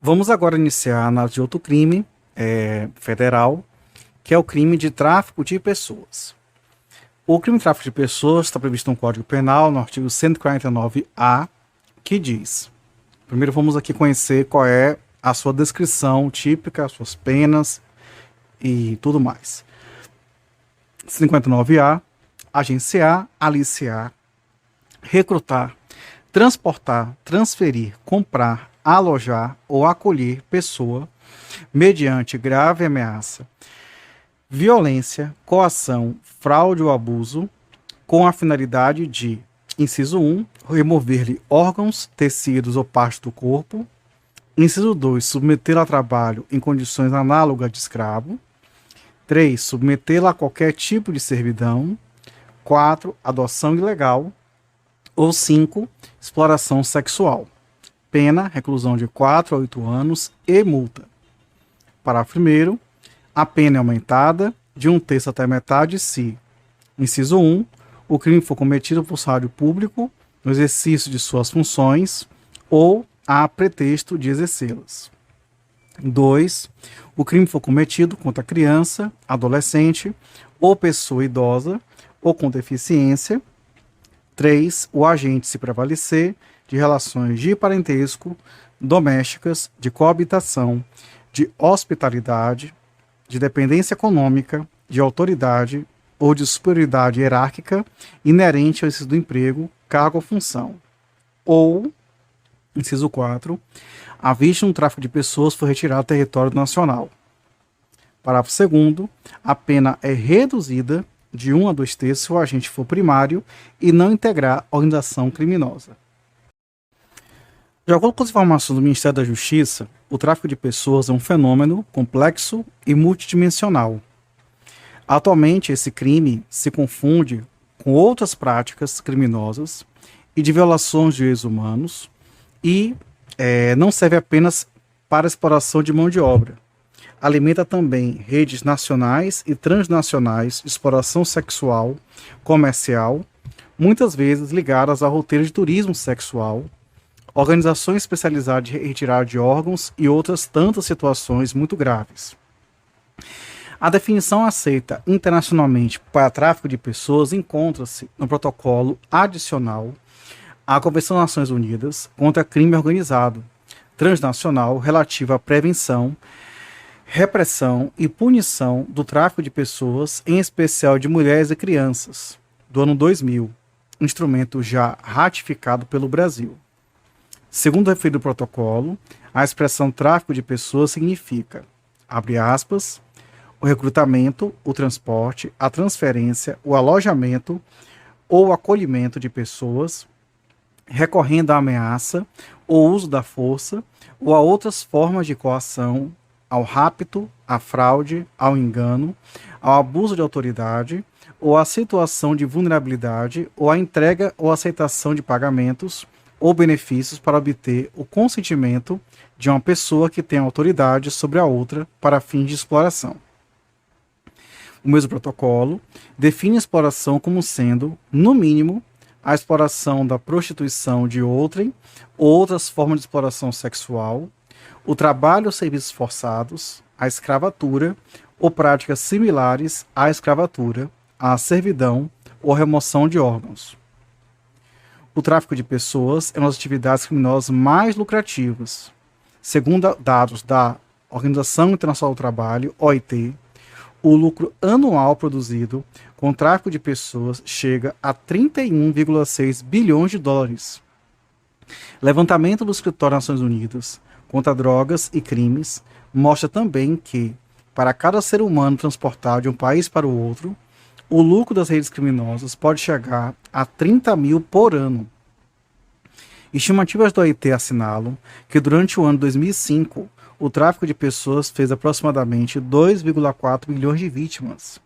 Vamos agora iniciar a análise de outro crime federal, que é o crime de tráfico de pessoas. O crime de tráfico de pessoas está previsto no Código Penal, no artigo 149-A, que diz... Primeiro vamos aqui conhecer qual é a sua descrição típica, as suas penas e tudo mais. 59A, agenciar, aliciar, recrutar, transportar, transferir, comprar, alojar ou acolher pessoa mediante grave ameaça, violência, coação, fraude ou abuso, com a finalidade de: inciso 1, remover-lhe órgãos, tecidos ou partes do corpo. Inciso 2, submetê-la a trabalho em condições análogas de escravo. 3, submetê-la a qualquer tipo de servidão. 4, adoção ilegal. Ou 5, exploração sexual. Pena, reclusão de 4 a 8 anos e multa. Parágrafo 1º. A pena é aumentada de 1/3 até metade se: inciso 1, o crime for cometido por funcionário público no exercício de suas funções ou a pretexto de exercê-las. 2, o crime for cometido contra criança, adolescente ou pessoa idosa ou com deficiência. 3, o agente se prevalecer de relações de parentesco, domésticas, de coabitação, de hospitalidade, de dependência econômica, de autoridade ou de superioridade hierárquica inerente ao exercício do emprego, cargo ou função. Ou, inciso 4, a vítima do tráfico de pessoas foi retirada do território nacional. Parágrafo 2º, a pena é reduzida de 1 a 2/3 se o agente for primário e não integrar organização criminosa. De acordo com as informações do Ministério da Justiça, o tráfico de pessoas é um fenômeno complexo e multidimensional. Atualmente, esse crime se confunde com outras práticas criminosas e de violações de direitos humanos e não serve apenas para exploração de mão de obra. Alimenta também redes nacionais e transnacionais de exploração sexual, comercial, muitas vezes ligadas a roteiros de turismo sexual, organizações especializadas em retirada de órgãos e outras tantas situações muito graves. A definição aceita internacionalmente para tráfico de pessoas encontra-se no protocolo adicional à Convenção das Nações Unidas contra Crime Organizado Transnacional relativa à prevenção, repressão e punição do tráfico de pessoas, em especial de mulheres e crianças, do ano 2000, instrumento já ratificado pelo Brasil. Segundo o referido protocolo, a expressão tráfico de pessoas significa, abre aspas, o recrutamento, o transporte, a transferência, o alojamento ou acolhimento de pessoas, recorrendo à ameaça ou uso da força ou a outras formas de coação, ao rapto, à fraude, ao engano, ao abuso de autoridade ou à situação de vulnerabilidade ou à entrega ou aceitação de pagamentos ou benefícios para obter o consentimento de uma pessoa que tem autoridade sobre a outra para fins de exploração. O mesmo protocolo define a exploração como sendo, no mínimo, a exploração da prostituição de outrem ou outras formas de exploração sexual, o trabalho ou serviços forçados, a escravatura ou práticas similares à escravatura, à servidão ou remoção de órgãos. O tráfico de pessoas é uma das atividades criminosas mais lucrativas. Segundo dados da Organização Internacional do Trabalho, OIT, o lucro anual produzido com o tráfico de pessoas chega a 31,6 bilhões de dólares. Levantamento do Escritório das Nações Unidas contra Drogas e Crimes mostra também que, para cada ser humano transportado de um país para o outro, o lucro das redes criminosas pode chegar a 30 mil por ano. Estimativas do OIT assinalam que durante o ano 2005, o tráfico de pessoas fez aproximadamente 2,4 milhões de vítimas.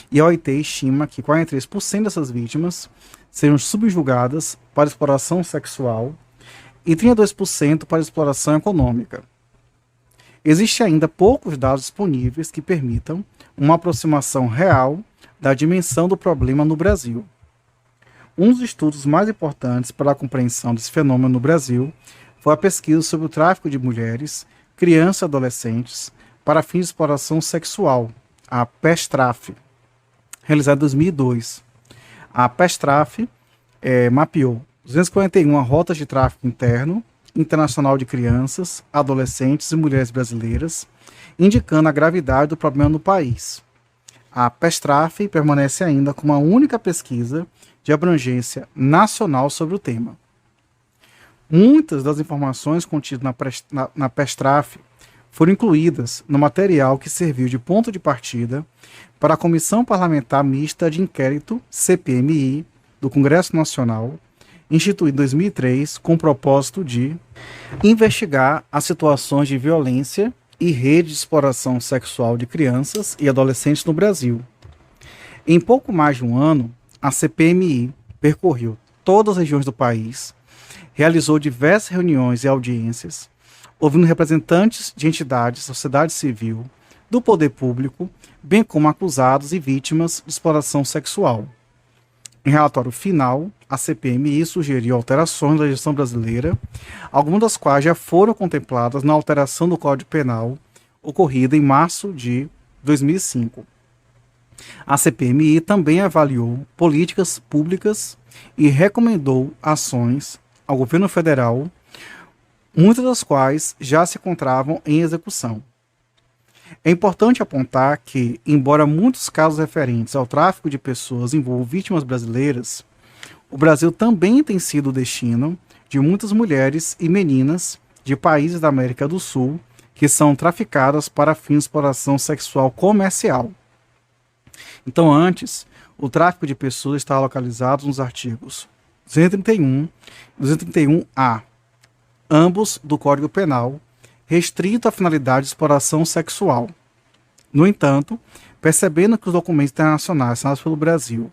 E a OIT estima que 43% dessas vítimas seriam subjugadas para exploração sexual e 32% para exploração econômica. Existem ainda poucos dados disponíveis que permitam uma aproximação real da dimensão do problema no Brasil. Um dos estudos mais importantes para a compreensão desse fenômeno no Brasil foi a pesquisa sobre o tráfico de mulheres, crianças e adolescentes para fins de exploração sexual, a PESTRAF, realizada em 2002. A PESTRAF mapeou 241 rotas de tráfico interno, internacional de crianças, adolescentes e mulheres brasileiras, indicando a gravidade do problema no país. A PESTRAF permanece ainda como a única pesquisa de abrangência nacional sobre o tema. Muitas das informações contidas na PESTRAF foram incluídas no material que serviu de ponto de partida para a Comissão Parlamentar Mista de Inquérito, CPMI, do Congresso Nacional, instituída em 2003, com o propósito de investigar as situações de violência e rede de exploração sexual de crianças e adolescentes no Brasil. Em pouco mais de um ano, a CPMI percorreu todas as regiões do país, realizou diversas reuniões e audiências, ouvindo representantes de entidades da sociedade civil, do poder público, bem como acusados e vítimas de exploração sexual. Em relatório final, a CPMI sugeriu alterações na legislação brasileira, algumas das quais já foram contempladas na alteração do Código Penal, ocorrida em março de 2005. A CPMI também avaliou políticas públicas e recomendou ações ao governo federal, muitas das quais já se encontravam em execução. É importante apontar que, embora muitos casos referentes ao tráfico de pessoas envolvam vítimas brasileiras, o Brasil também tem sido o destino de muitas mulheres e meninas de países da América do Sul que são traficadas para fins de exploração sexual comercial. Então, antes, o tráfico de pessoas está localizado nos artigos 231 e 231-A, ambos do Código Penal, restrito à finalidade de exploração sexual. No entanto, percebendo que os documentos internacionais assinados pelo Brasil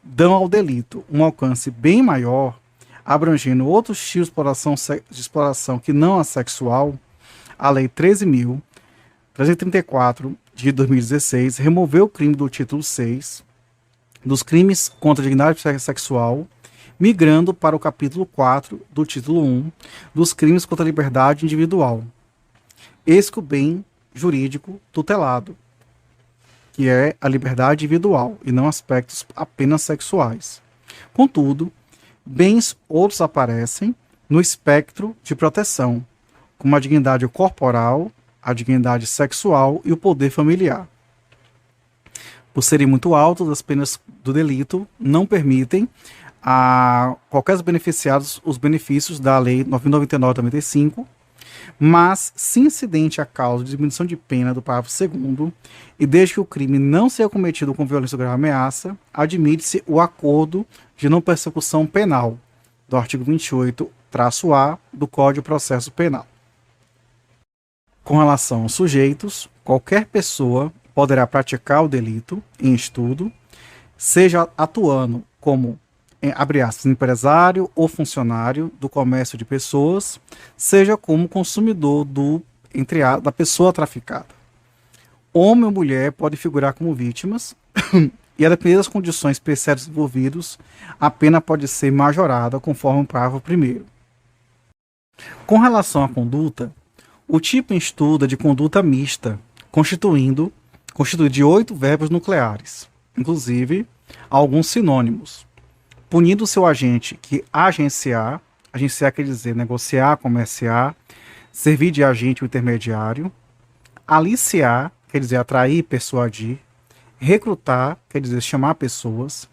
dão ao delito um alcance bem maior, abrangendo outros tipos de exploração que não a sexual, a Lei 13.334 de 2016 removeu o crime do título 6 dos crimes contra a dignidade sexual, migrando para o capítulo 4 do título 1 dos crimes contra a liberdade individual. Esse que o bem jurídico tutelado, que é a liberdade individual e não aspectos apenas sexuais. Contudo, bens outros aparecem no espectro de proteção, como a dignidade corporal, a dignidade sexual e o poder familiar. Por serem muito altas, as penas do delito não permitem a qualquer beneficiados os benefícios da Lei 999/95, mas se incidente a causa de diminuição de pena do parágrafo 2º e desde que o crime não seja cometido com violência ou grave ameaça, admite-se o acordo de não persecução penal do artigo 28-A do Código de Processo Penal. Com relação aos sujeitos, qualquer pessoa poderá praticar o delito em estudo, seja atuando como abre aspas, empresário ou funcionário do comércio de pessoas, seja como consumidor da pessoa traficada. Homem ou mulher podem figurar como vítimas e, a depender das condições especiais envolvidas, a pena pode ser majorada conforme o parágrafo 1º. Com relação à conduta, o tipo em estudo é de conduta mista, constituído de 8 verbos nucleares, inclusive alguns sinônimos. Punindo o seu agente que agenciar quer dizer negociar, comerciar, servir de agente ou intermediário, aliciar, quer dizer atrair, persuadir, recrutar, quer dizer chamar pessoas,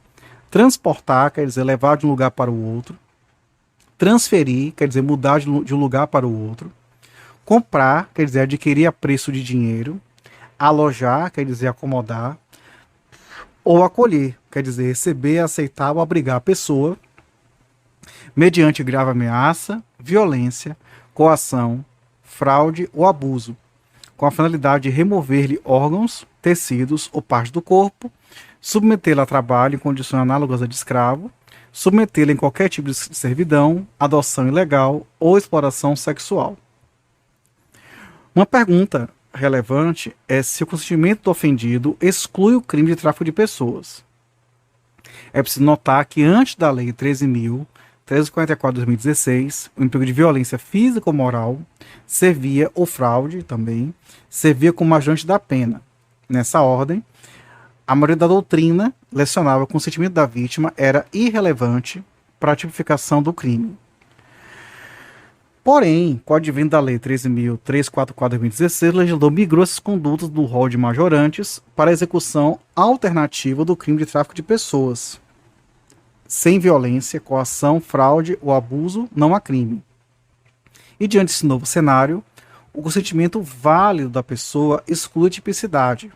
transportar, quer dizer levar de um lugar para o outro, transferir, quer dizer mudar de um lugar para o outro, comprar, quer dizer adquirir a preço de dinheiro, alojar, quer dizer acomodar, ou acolher, quer dizer receber, aceitar ou abrigar a pessoa, mediante grave ameaça, violência, coação, fraude ou abuso, com a finalidade de remover-lhe órgãos, tecidos ou partes do corpo, submetê-la a trabalho em condições análogas a de escravo, submetê-la em qualquer tipo de servidão, adoção ilegal ou exploração sexual. Uma pergunta relevante é se o consentimento do ofendido exclui o crime de tráfico de pessoas. É preciso notar que antes da Lei 344 de 2016, o emprego de violência física ou moral servia, ou fraude também, servia como agente da pena. Nessa ordem, a maioria da doutrina lecionava que o consentimento da vítima era irrelevante para a tipificação do crime. Porém, com o advento da Lei 13.344 de 2016, o legislador migrou essas condutas do rol de majorantes para a execução alternativa do crime de tráfico de pessoas. Sem violência, coação, fraude ou abuso, não há crime. E diante desse novo cenário, o consentimento válido da pessoa exclui a tipicidade.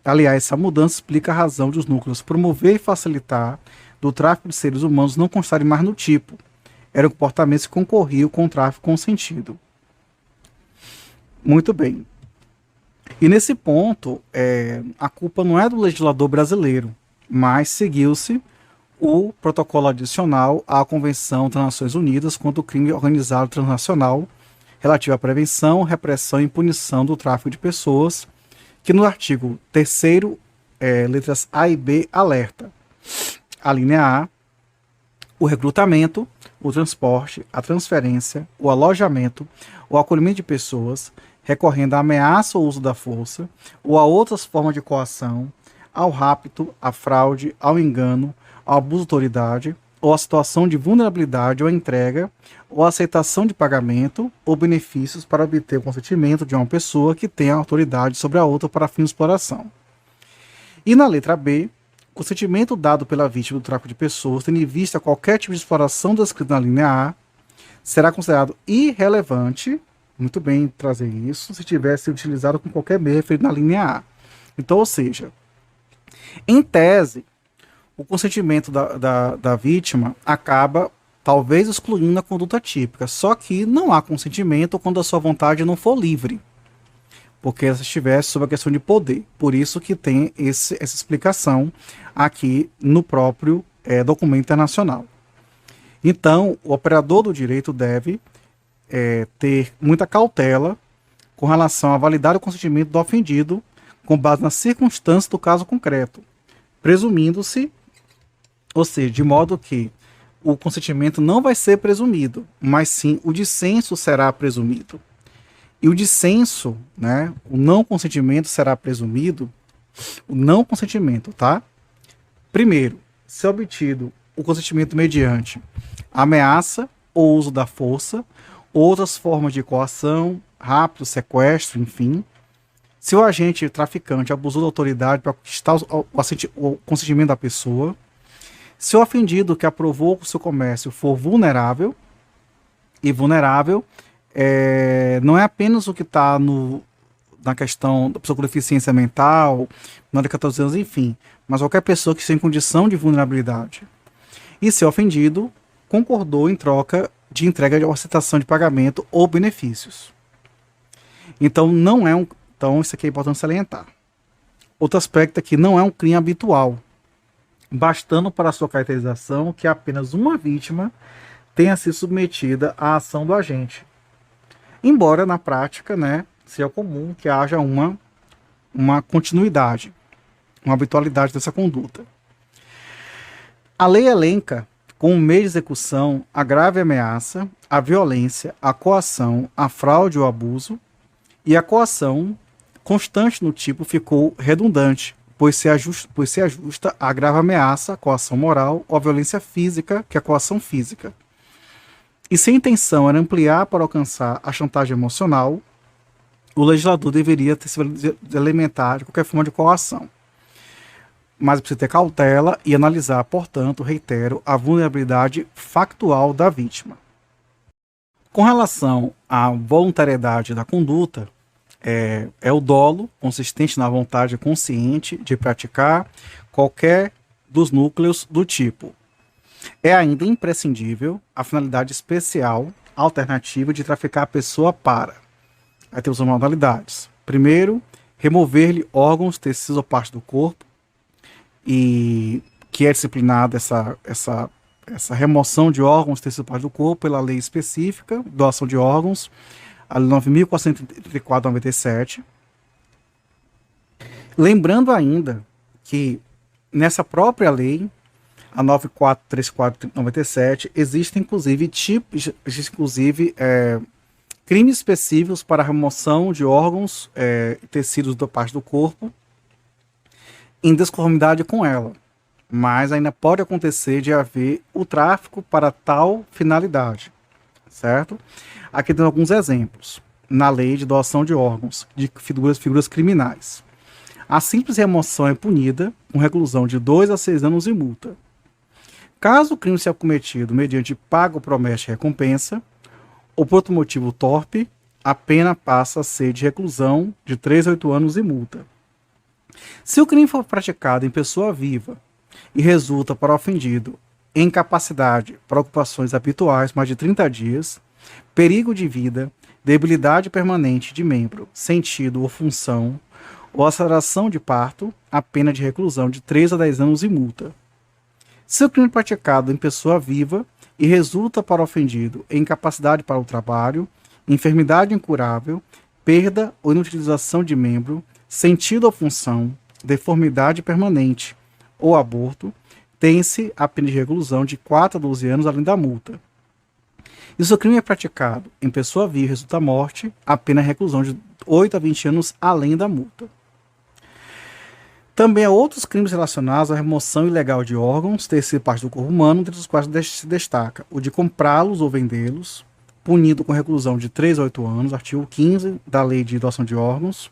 Aliás, essa mudança explica a razão de os núcleos promover e facilitar do tráfico de seres humanos não constarem mais no tipo. Eram comportamentos que concorriam com o tráfico consentido. Muito bem. E nesse ponto, a culpa não é do legislador brasileiro, mas seguiu-se o protocolo adicional à Convenção das Nações Unidas contra o Crime Organizado Transnacional, relativo à prevenção, repressão e punição do tráfico de pessoas, que no artigo 3º, letras A e B, alerta. A linha A, o recrutamento, o transporte, a transferência, o alojamento, o acolhimento de pessoas, recorrendo à ameaça ou uso da força, ou a outras formas de coação, ao rapto, à fraude, ao engano, ao abuso de autoridade, ou à situação de vulnerabilidade ou entrega, ou aceitação de pagamento ou benefícios para obter o consentimento de uma pessoa que tenha autoridade sobre a outra para fins de exploração. E na letra B, o consentimento dado pela vítima do tráfico de pessoas, tendo em vista qualquer tipo de exploração descrito na linha A, será considerado irrelevante, muito bem trazer isso, se tivesse utilizado com qualquer meio referido na linha A. Então, ou seja, em tese, o consentimento da vítima acaba, talvez, excluindo a conduta típica. Só que não há consentimento quando a sua vontade não for livre. Porque ela estivesse sob a questão de poder. Por isso que tem essa explicação aqui no próprio documento internacional. Então, o operador do direito deve ter muita cautela com relação a validar o consentimento do ofendido com base nas circunstâncias do caso concreto, presumindo-se, ou seja, de modo que o consentimento não vai ser presumido, mas sim o dissenso será presumido. E o dissenso, né, o não consentimento será presumido, o não consentimento, tá? Primeiro, se obtido o consentimento mediante ameaça ou uso da força, outras formas de coação, rapto, sequestro, enfim. Se o agente traficante abusou da autoridade para conquistar o consentimento da pessoa, se o ofendido que aprovou o seu comércio for vulnerável, e vulnerável não é apenas o que está na questão da pessoa com deficiência mental, menor de 14 anos, enfim, mas qualquer pessoa que esteja em condição de vulnerabilidade. E se o ofendido concordou em troca de entrega de aceitação de pagamento ou benefícios. Então, Então, isso aqui é importante salientar. Outro aspecto é que não é um crime habitual, bastando para a sua caracterização que apenas uma vítima tenha sido submetida à ação do agente. Embora, na prática, seja comum que haja uma continuidade, uma habitualidade dessa conduta. A lei elenca como meio de execução a grave ameaça, a violência, a coação, a fraude ou abuso, e a coação constante no tipo ficou redundante, pois se ajusta à grave ameaça, a coação moral, ou a violência física, que é a coação física. E se a intenção era ampliar para alcançar a chantagem emocional, o legislador deveria ter se elementar de qualquer forma de coação. Mas precisa ter cautela e analisar, portanto, reitero, a vulnerabilidade factual da vítima. Com relação à voluntariedade da conduta, é o dolo consistente na vontade consciente de praticar qualquer dos núcleos do tipo. É ainda imprescindível a finalidade especial, alternativa de traficar a pessoa para. Aí temos as modalidades. Primeiro, remover-lhe órgãos, tecidos ou parte do corpo, e que é disciplinada essa remoção de órgãos, tecidos ou parte do corpo pela lei específica, doação de órgãos, a 9.434/97. Lembrando ainda que nessa própria lei a 943497, existem inclusive crimes específicos para a remoção de órgãos e tecidos da parte do corpo em desconformidade com ela. Mas ainda pode acontecer de haver o tráfico para tal finalidade, certo? Aqui tem alguns exemplos na lei de doação de órgãos de figuras criminais. A simples remoção é punida com reclusão de 2 a 6 anos e multa. Caso o crime seja cometido mediante pago, promessa e recompensa, ou por outro motivo torpe, a pena passa a ser de reclusão de 3 a 8 anos e multa. Se o crime for praticado em pessoa viva e resulta para o ofendido em incapacidade para ocupações habituais mais de 30 dias, perigo de vida, debilidade permanente de membro, sentido ou função, ou aceleração de parto, a pena de reclusão de 3 a 10 anos e multa. Se o crime é praticado em pessoa viva e resulta para o ofendido em incapacidade para o trabalho, enfermidade incurável, perda ou inutilização de membro, sentido ou função, deformidade permanente ou aborto, tem-se a pena de reclusão de 4 a 12 anos além da multa. E se o crime é praticado em pessoa viva e resulta morte, a pena é reclusão de 8 a 20 anos além da multa. Também há outros crimes relacionados à remoção ilegal de órgãos, tecido parte do corpo humano, dentre os quais se destaca o de comprá-los ou vendê-los, punido com reclusão de 3 a 8 anos, artigo 15 da Lei de Doação de Órgãos,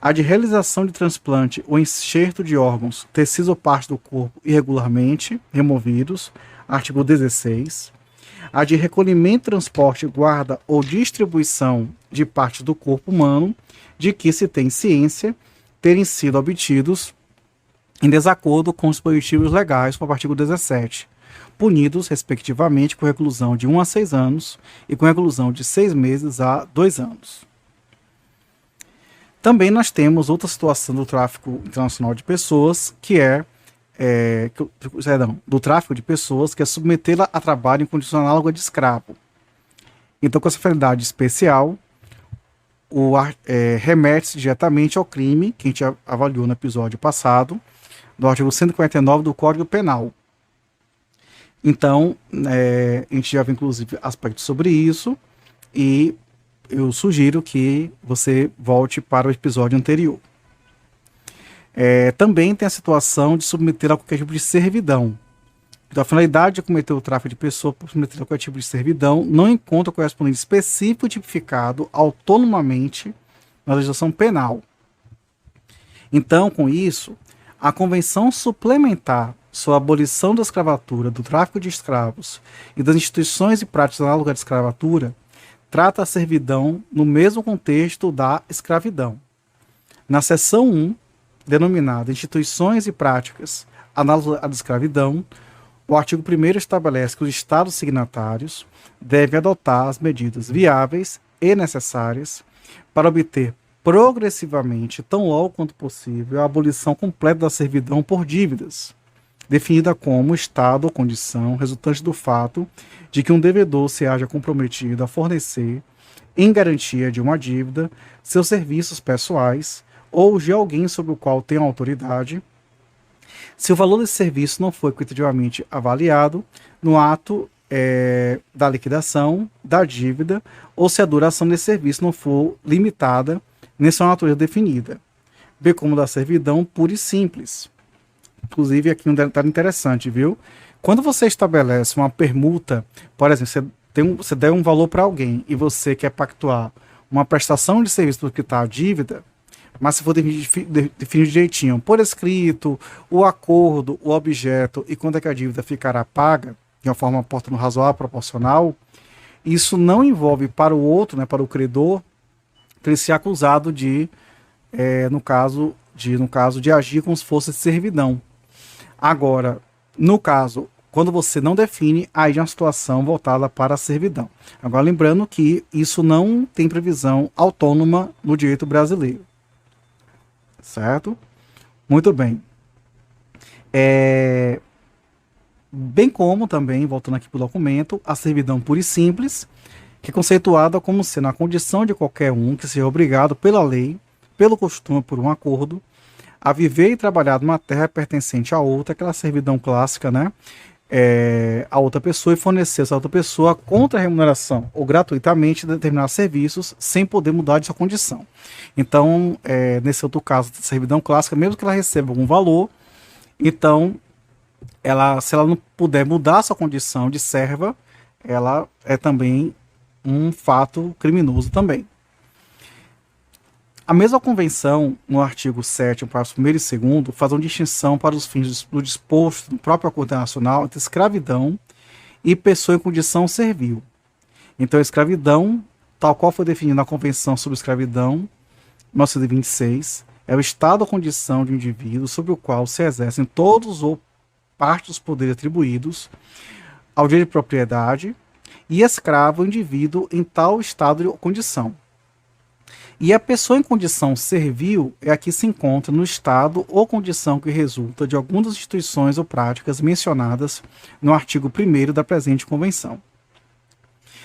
a de realização de transplante ou enxerto de órgãos, tecidos ou parte do corpo irregularmente removidos, artigo 16, a de recolhimento, transporte, guarda ou distribuição de partes do corpo humano, de que se tem ciência terem sido obtidos em desacordo com os dispositivos legais, com o artigo 17, punidos, respectivamente, com reclusão de 1 a 6 anos e com reclusão de 6 meses a 2 anos. Também nós temos outra situação do tráfico internacional de pessoas, do tráfico de pessoas, que é submetê-la a trabalho em condição análoga de escravo. Então, com essa finalidade especial, remete-se diretamente ao crime que a gente avaliou no episódio passado, do artigo 149 do Código Penal. Então, a gente já viu inclusive aspectos sobre isso, e eu sugiro que você volte para o episódio anterior. Também tem a situação de submeter a qualquer tipo de servidão. Então, a finalidade de cometer o tráfico de pessoas por submeter a qualquer tipo de servidão não encontra correspondente específico tipificado autonomamente na legislação penal. Então, com isso, a Convenção Suplementar sobre a Abolição da Escravatura, do Tráfico de Escravos e das instituições e práticas análogas de escravatura trata a servidão no mesmo contexto da escravidão. Na seção 1, denominada Instituições e Práticas análogas à escravidão, o artigo 1º estabelece que os Estados signatários devem adotar as medidas viáveis e necessárias para obter progressivamente, tão logo quanto possível, a abolição completa da servidão por dívidas, definida como estado ou condição resultante do fato de que um devedor se haja comprometido a fornecer, em garantia de uma dívida, seus serviços pessoais ou de alguém sobre o qual tem autoridade, se o valor desse serviço não for equitativamente avaliado no ato da liquidação da dívida, ou se a duração desse serviço não for limitada nem sua natureza definida, bem como da servidão pura e simples. Inclusive, aqui um detalhe interessante, viu? Quando você estabelece uma permuta, por exemplo, você der um valor para alguém e você quer pactuar uma prestação de serviço para quitar a dívida, mas se for definido direitinho, por escrito, o acordo, o objeto e quando é que a dívida ficará paga, de uma forma portanto razoável, proporcional, isso não envolve para o outro, para o credor, ele ser acusado de, no caso de agir como se fosse servidão. Agora, no caso, quando você não define, aí é uma situação voltada para a servidão. Agora, lembrando que isso não tem previsão autônoma no direito brasileiro. Certo? Muito bem. Bem como também, voltando aqui para o documento, a servidão pura e simples, que é conceituada como sendo a condição de qualquer um que seja obrigado pela lei, pelo costume, por um acordo, a viver e trabalhar numa terra pertencente a outra, aquela servidão clássica, né? A outra pessoa e fornecer essa outra pessoa contra remuneração ou gratuitamente determinados serviços sem poder mudar de sua condição. Então, nesse outro caso da servidão clássica, mesmo que ela receba algum valor, então, se ela não puder mudar sua condição de serva, ela é também um fato criminoso também. A mesma convenção, no artigo 7º, parágrafo 1º e 2º, faz uma distinção para os fins do disposto no próprio Acordo Internacional entre escravidão e pessoa em condição servil. Então, a escravidão, tal qual foi definida na Convenção sobre Escravidão, 1926, é o estado ou condição de um indivíduo sobre o qual se exercem todos ou parte dos poderes atribuídos ao direito de propriedade, e escravo o indivíduo em tal estado ou condição. E a pessoa em condição servil é a que se encontra no estado ou condição que resulta de alguma das instituições ou práticas mencionadas no artigo 1º da presente convenção.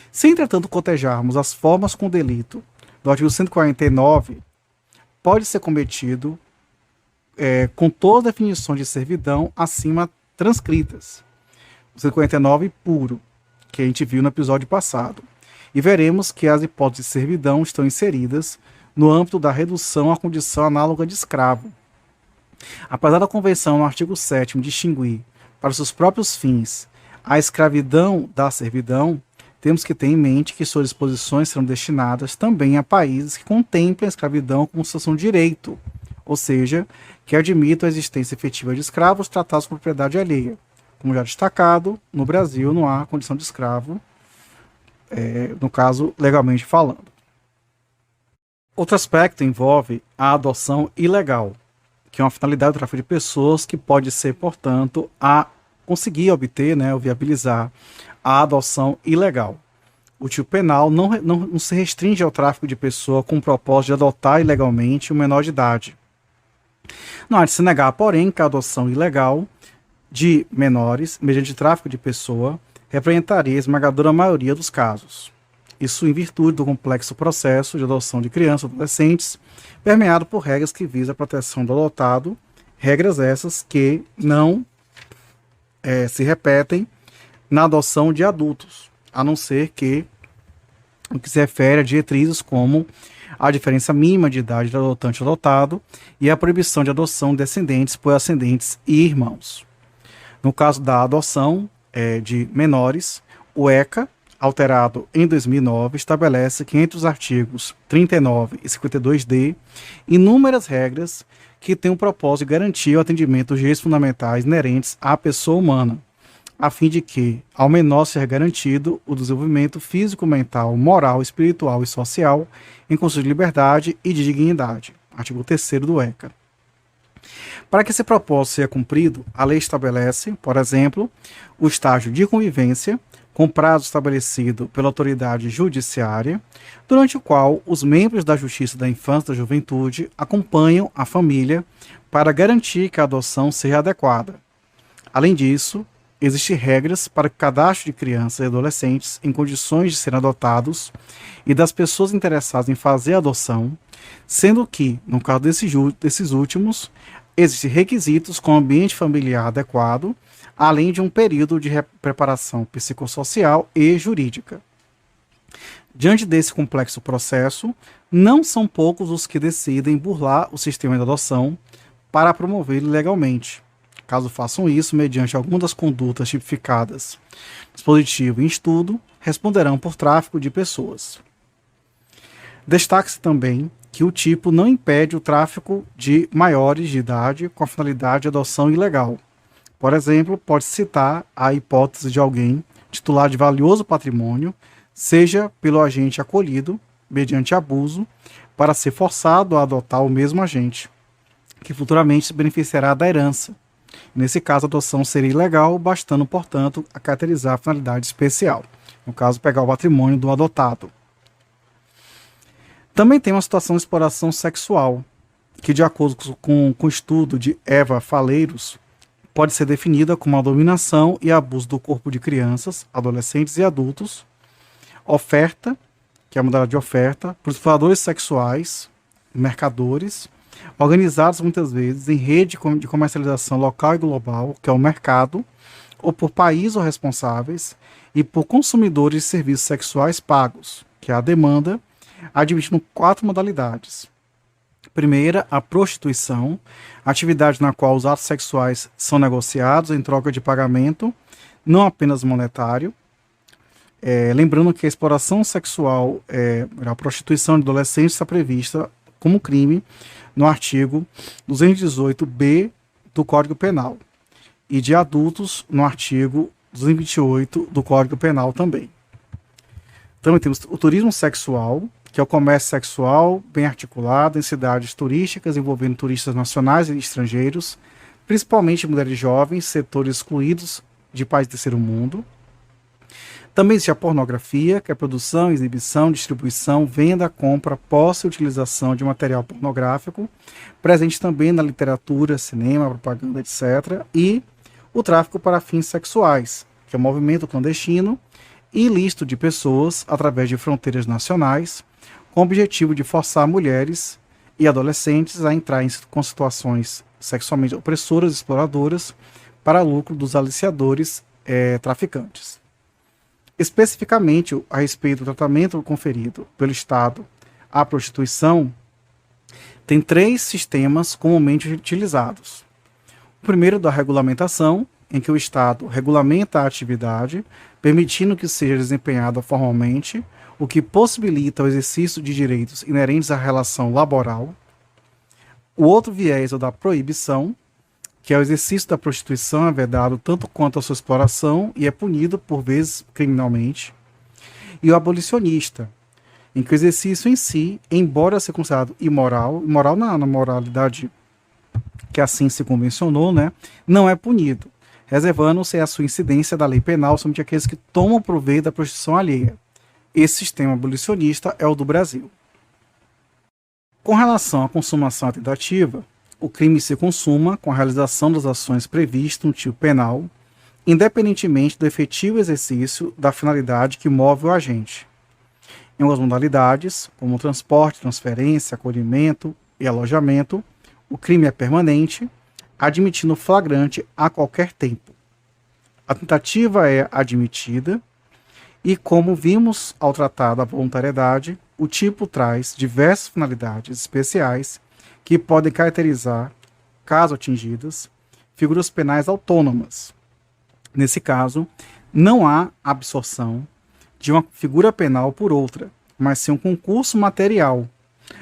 Se, entretanto, cotejarmos as formas com delito do artigo 149, pode ser cometido com todas as definições de servidão acima transcritas. O 149 puro, que a gente viu no episódio passado. E veremos que as hipóteses de servidão estão inseridas no âmbito da redução à condição análoga de escravo. Apesar da Convenção, no artigo 7º, distinguir, para seus próprios fins, a escravidão da servidão, temos que ter em mente que suas disposições serão destinadas também a países que contemplem a escravidão como situação de direito, ou seja, que admitam a existência efetiva de escravos tratados com propriedade alheia. Como já destacado, no Brasil não há condição de escravo, no caso, legalmente falando. Outro aspecto envolve a adoção ilegal, que é uma finalidade do tráfico de pessoas que pode ser, portanto, a conseguir obter, ou viabilizar a adoção ilegal. O tipo penal não se restringe ao tráfico de pessoa com o propósito de adotar ilegalmente um menor de idade. Não há de se negar, porém, que a adoção ilegal de menores, mediante tráfico de pessoa, representaria a esmagadora maioria dos casos. Isso em virtude do complexo processo de adoção de crianças e adolescentes, permeado por regras que visam a proteção do adotado, regras essas que não se repetem na adoção de adultos, a não ser que o que se refere a diretrizes como a diferença mínima de idade do adotante adotado e a proibição de adoção de descendentes por ascendentes e irmãos. No caso da adoção de menores, o ECA, alterado em 2009, estabelece que entre os artigos 39 e 52D, inúmeras regras que têm o propósito de garantir o atendimento dos direitos fundamentais inerentes à pessoa humana, a fim de que, ao menor, seja garantido o desenvolvimento físico, mental, moral, espiritual e social em condições de liberdade e de dignidade. Artigo 3º do ECA. Para que esse propósito seja cumprido, a lei estabelece, por exemplo, o estágio de convivência, com prazo estabelecido pela autoridade judiciária, durante o qual os membros da Justiça da Infância e da Juventude acompanham a família para garantir que a adoção seja adequada. Além disso, existem regras para o cadastro de crianças e adolescentes em condições de serem adotados e das pessoas interessadas em fazer a adoção, sendo que, no caso desses últimos, existem requisitos com ambiente familiar adequado, além de um período de preparação psicossocial e jurídica. Diante desse complexo processo, não são poucos os que decidem burlar o sistema de adoção para promovê-lo legalmente. Caso façam isso, mediante alguma das condutas tipificadas no dispositivo em estudo, responderão por tráfico de pessoas. Destaque-se também que o tipo não impede o tráfico de maiores de idade com a finalidade de adoção ilegal. Por exemplo, pode citar a hipótese de alguém titular de valioso patrimônio, seja pelo agente acolhido, mediante abuso, para ser forçado a adotar o mesmo agente, que futuramente se beneficiará da herança. Nesse caso, a adoção seria ilegal, bastando, portanto, a caracterizar a finalidade especial. No caso, pegar o patrimônio do adotado. Também tem uma situação de exploração sexual, que, de acordo com o estudo de Eva Faleiros, pode ser definida como a dominação e abuso do corpo de crianças, adolescentes e adultos, oferta, que é a modalidade de oferta, por exploradores sexuais, mercadores, organizados muitas vezes em rede de comercialização local e global, que é o mercado, ou por país ou responsáveis, e por consumidores de serviços sexuais pagos, que é a demanda, admitindo 4 modalidades. Primeira, a prostituição, atividade na qual os atos sexuais são negociados em troca de pagamento, não apenas monetário. Lembrando que a exploração sexual, a prostituição de adolescentes está prevista como crime no artigo 218b do Código Penal e de adultos no artigo 228 do Código Penal também. Também temos o turismo sexual, que é o comércio sexual bem articulado em cidades turísticas envolvendo turistas nacionais e estrangeiros, principalmente mulheres jovens, setores excluídos de países do terceiro mundo. Também existe a pornografia, que é a produção, exibição, distribuição, venda, compra, posse e utilização de material pornográfico, presente também na literatura, cinema, propaganda, etc. E o tráfico para fins sexuais, que é o movimento clandestino e ilícito de pessoas através de fronteiras nacionais, com o objetivo de forçar mulheres e adolescentes a entrar com situações sexualmente opressoras e exploradoras para lucro dos aliciadores traficantes. Especificamente a respeito do tratamento conferido pelo Estado à prostituição, tem 3 sistemas comumente utilizados. O primeiro da regulamentação, em que o Estado regulamenta a atividade, permitindo que seja desempenhada formalmente, o que possibilita o exercício de direitos inerentes à relação laboral. O outro viés é o da proibição, que é o exercício da prostituição é vedado tanto quanto a sua exploração e é punido, por vezes, criminalmente. E o abolicionista, em que o exercício em si, embora seja considerado imoral na moralidade que assim se convencionou, né, não é punido, reservando-se a sua incidência da lei penal somente aqueles que tomam proveito da prostituição alheia. Esse sistema abolicionista é o do Brasil. Com relação à consumação tentativa, o crime se consuma com a realização das ações previstas no tipo penal, independentemente do efetivo exercício da finalidade que move o agente. Em algumas modalidades, como transporte, transferência, acolhimento e alojamento, o crime é permanente, admitindo flagrante a qualquer tempo. A tentativa é admitida e, como vimos ao tratar da voluntariedade, o tipo traz diversas finalidades especiais que podem caracterizar, caso atingidas, figuras penais autônomas. Nesse caso, não há absorção de uma figura penal por outra, mas sim um concurso material,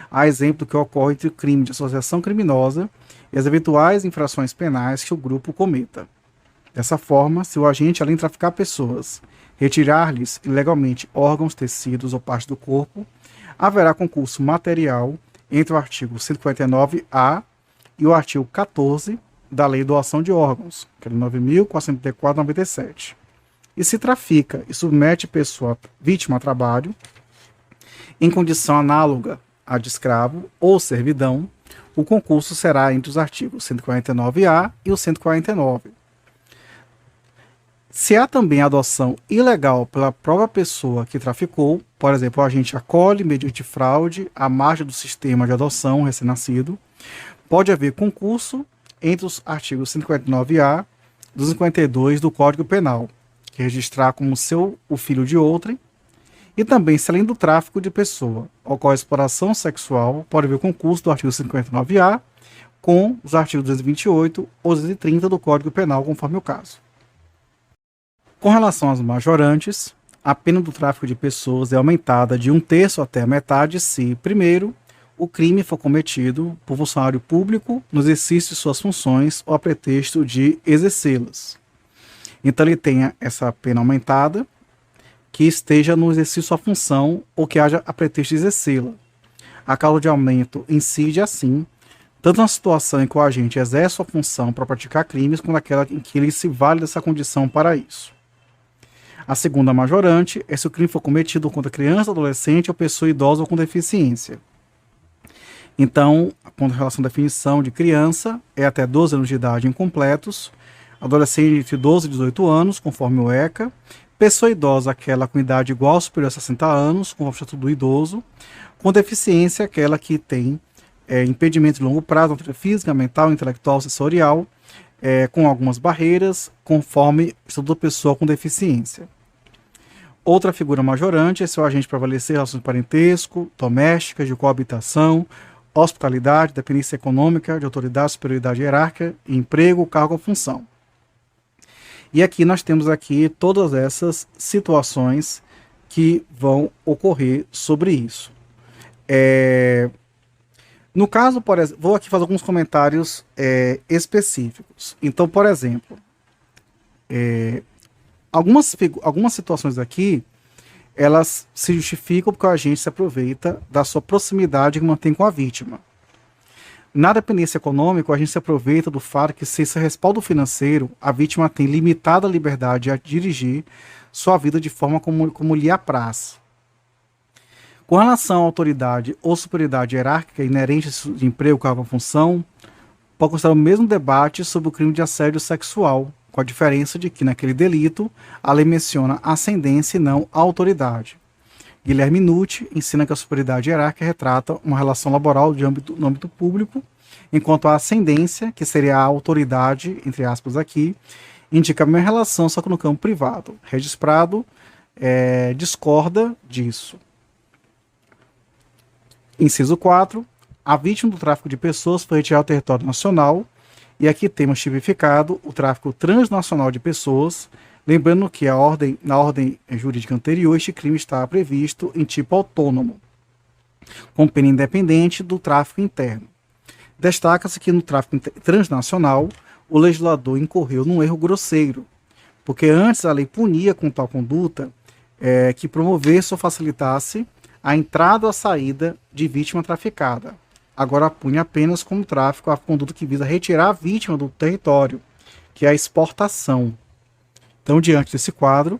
a exemplo do que ocorre entre o crime de associação criminosa e as eventuais infrações penais que o grupo cometa. Dessa forma, se o agente, além de traficar pessoas, retirar-lhes ilegalmente órgãos, tecidos ou parte do corpo, haverá concurso material entre o artigo 149-A e o artigo 14 da Lei de Doação de Órgãos, que é 9.404/97. E se trafica e submete pessoa vítima a trabalho, em condição análoga à de escravo ou servidão, o concurso será entre os artigos 149-A e o 149. Se há também adoção ilegal pela própria pessoa que traficou, por exemplo, o agente acolhe, mediante fraude, à margem do sistema de adoção recém-nascido, pode haver concurso entre os artigos 149-A e 252 do Código Penal, que registrar como o filho de outrem, e também, se além do tráfico de pessoa ocorre exploração sexual, pode haver concurso do artigo 149-A com os artigos 228 ou 230 do Código Penal, conforme o caso. Com relação aos majorantes, a pena do tráfico de pessoas é aumentada de 1/3 até a metade se, primeiro, o crime for cometido por funcionário público no exercício de suas funções ou a pretexto de exercê-las. Então ele tenha essa pena aumentada, que esteja no exercício de sua função ou que haja a pretexto de exercê-la. A causa de aumento incide assim, tanto na situação em que o agente exerce sua função para praticar crimes, quanto naquela em que ele se vale dessa condição para isso. A segunda majorante é se o crime for cometido contra criança, adolescente ou pessoa idosa ou com deficiência. Então, com relação à definição de criança, é até 12 anos de idade incompletos, adolescente entre 12 e 18 anos, conforme o ECA, pessoa idosa, aquela com idade igual ou superior a 60 anos, conforme o Estatuto do Idoso, com deficiência, aquela que tem impedimento de longo prazo, física, mental, intelectual, sensorial, com algumas barreiras, conforme estudo pessoa com deficiência. Outra figura majorante é seu agente para prevalecer relações de parentesco, domésticas, de coabitação, hospitalidade, dependência econômica, de autoridade, superioridade hierárquica, emprego, cargo ou função. E aqui nós temos aqui todas essas situações que vão ocorrer sobre isso. No caso, por exemplo, vou aqui fazer alguns comentários específicos. Então, por exemplo, algumas situações aqui, elas se justificam porque o agente se aproveita da sua proximidade que mantém com a vítima. Na dependência econômica, a gente se aproveita do fato que, sem esse respaldo financeiro, a vítima tem limitada liberdade a dirigir sua vida de forma como lhe apraz. Com relação à autoridade ou superioridade hierárquica inerente de emprego, cargo ou função, pode considerar o mesmo debate sobre o crime de assédio sexual, com a diferença de que, naquele delito, a lei menciona ascendência e não a autoridade. Guilherme Nucci ensina que a superioridade hierárquica retrata uma relação laboral no âmbito público, enquanto a ascendência, que seria a autoridade, entre aspas aqui, indica a mesma relação, só que no campo privado. Regis Prado discorda disso. Inciso 4. A vítima do tráfico de pessoas foi retirada ao território nacional, e aqui temos tipificado o tráfico transnacional de pessoas, lembrando que na ordem jurídica anterior, este crime está previsto em tipo autônomo, com pena independente do tráfico interno. Destaca-se que no tráfico transnacional, o legislador incorreu num erro grosseiro, porque antes a lei punia com tal conduta que promovesse ou facilitasse a entrada ou a saída de vítima traficada. Agora pune apenas como tráfico a conduta que visa retirar a vítima do território, que é a exportação. Então, diante desse quadro,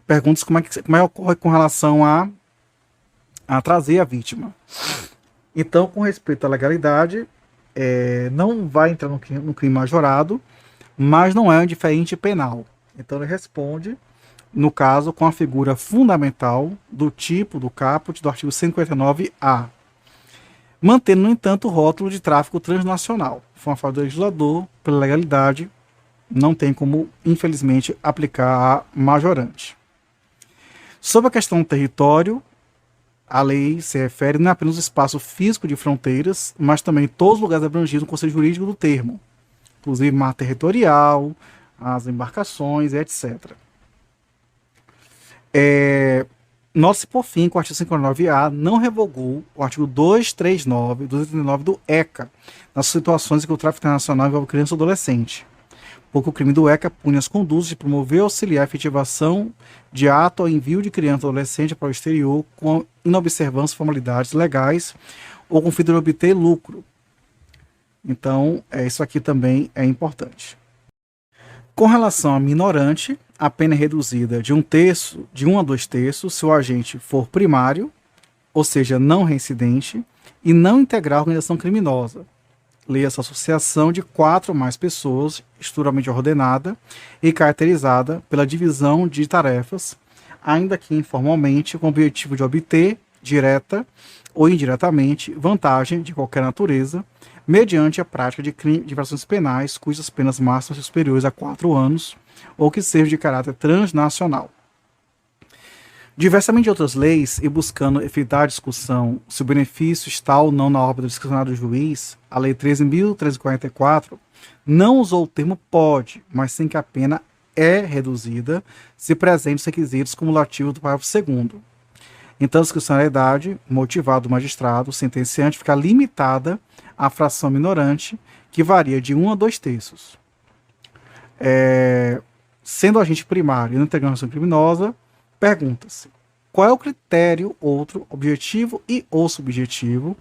perguntas como é ocorre com relação a trazer a vítima. Então, com respeito à legalidade, não vai entrar no crime majorado, mas não é um indiferente penal. Então, ele responde, no caso, com a figura fundamental do tipo do caput do artigo 159-A, mantendo, no entanto, o rótulo de tráfico transnacional. Foi uma falha do legislador, pela legalidade, não tem como, infelizmente, aplicar a majorante. Sobre a questão do território, a lei se refere não apenas ao espaço físico de fronteiras, mas também todos os lugares abrangidos no conceito jurídico do termo, inclusive mar territorial, as embarcações, etc. Nota-se, por fim, que o artigo 59-A não revogou o artigo 239 e 239 do ECA, nas situações em que o tráfico internacional envolve criança ou adolescente, porque o crime do ECA pune as condutas de promover ou auxiliar a efetivação de ato ou envio de criança ou adolescente para o exterior com inobservância de formalidades legais ou com o fim de obter lucro. Então, isso aqui também é importante. Com relação a minorante, a pena é reduzida de 1/3, de 1 a 2/3, se o agente for primário, ou seja, não reincidente, e não integrar a organização criminosa. Leia-se associação de 4 ou mais pessoas, estruturalmente ordenada e caracterizada pela divisão de tarefas, ainda que informalmente, com o objetivo de obter, direta ou indiretamente, vantagem de qualquer natureza, mediante a prática de infrações penais cujas penas máximas são superiores a 4 anos, ou que sejam de caráter transnacional. Diversamente de outras leis, e buscando evitar a discussão se o benefício está ou não na órbita discricionária do juiz, a Lei 13.344 não usou o termo pode, mas sim que a pena é reduzida se presentes os requisitos cumulativos do parágrafo 2º. Então, a discricionariedade motivada do magistrado sentenciante fica limitada à fração minorante, que varia de 1 a 2/3. Sendo agente primário e não integrando a ação criminosa, pergunta-se, qual é o critério outro, objetivo e ou subjetivo,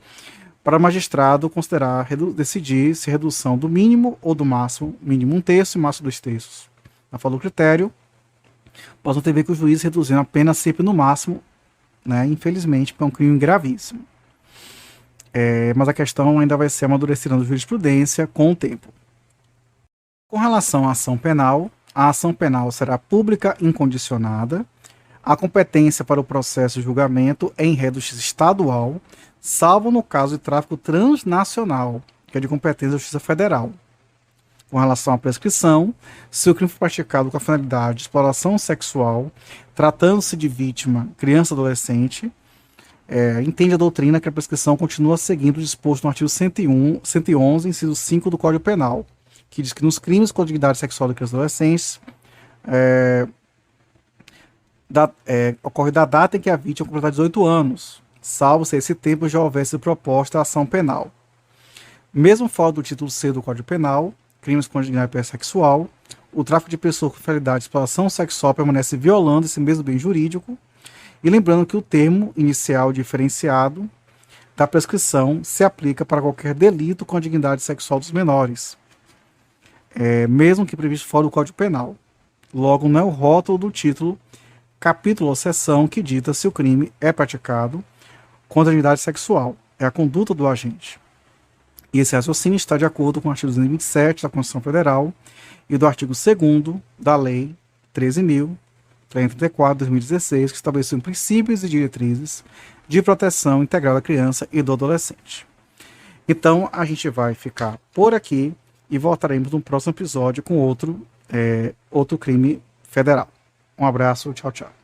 para o magistrado considerar, decidir se redução do mínimo ou do máximo, mínimo 1/3 e máximo 2/3. Na falou critério, possam ter a ver com o juiz reduzindo a pena sempre no máximo, né, infelizmente, porque é um crime gravíssimo. Mas a questão ainda vai ser amadurecida na jurisprudência com o tempo. Com relação à ação penal, a ação penal será pública incondicionada. A competência para o processo de julgamento é em redo estadual, salvo no caso de tráfico transnacional, que é de competência da Justiça Federal. Com relação à prescrição, se o crime for praticado com a finalidade de exploração sexual, tratando-se de vítima criança ou adolescente, entende a doutrina que a prescrição continua seguindo o disposto no artigo 111, inciso 5 do Código Penal, que diz que nos crimes com dignidade sexual de crianças e adolescentes, ocorre da data em que a vítima completar 18 anos, salvo se esse tempo já houvesse proposta a ação penal. Mesmo fora do título C do Código Penal, crimes com dignidade sexual, o tráfico de pessoas com finalidade de exploração sexual permanece violando esse mesmo bem jurídico, e lembrando que o termo inicial diferenciado da prescrição se aplica para qualquer delito com a dignidade sexual dos menores, mesmo que previsto fora do Código Penal. Logo, não é o rótulo do título, capítulo ou seção que dita se o crime é praticado contra a dignidade sexual, é a conduta do agente. E esse raciocínio está de acordo com o artigo 227 da Constituição Federal e do artigo 2º da Lei 13.334 de 2016, que estabeleceu princípios e diretrizes de proteção integral da criança e do adolescente. Então, a gente vai ficar por aqui e voltaremos no próximo episódio com outro crime federal. Um abraço, tchau, tchau.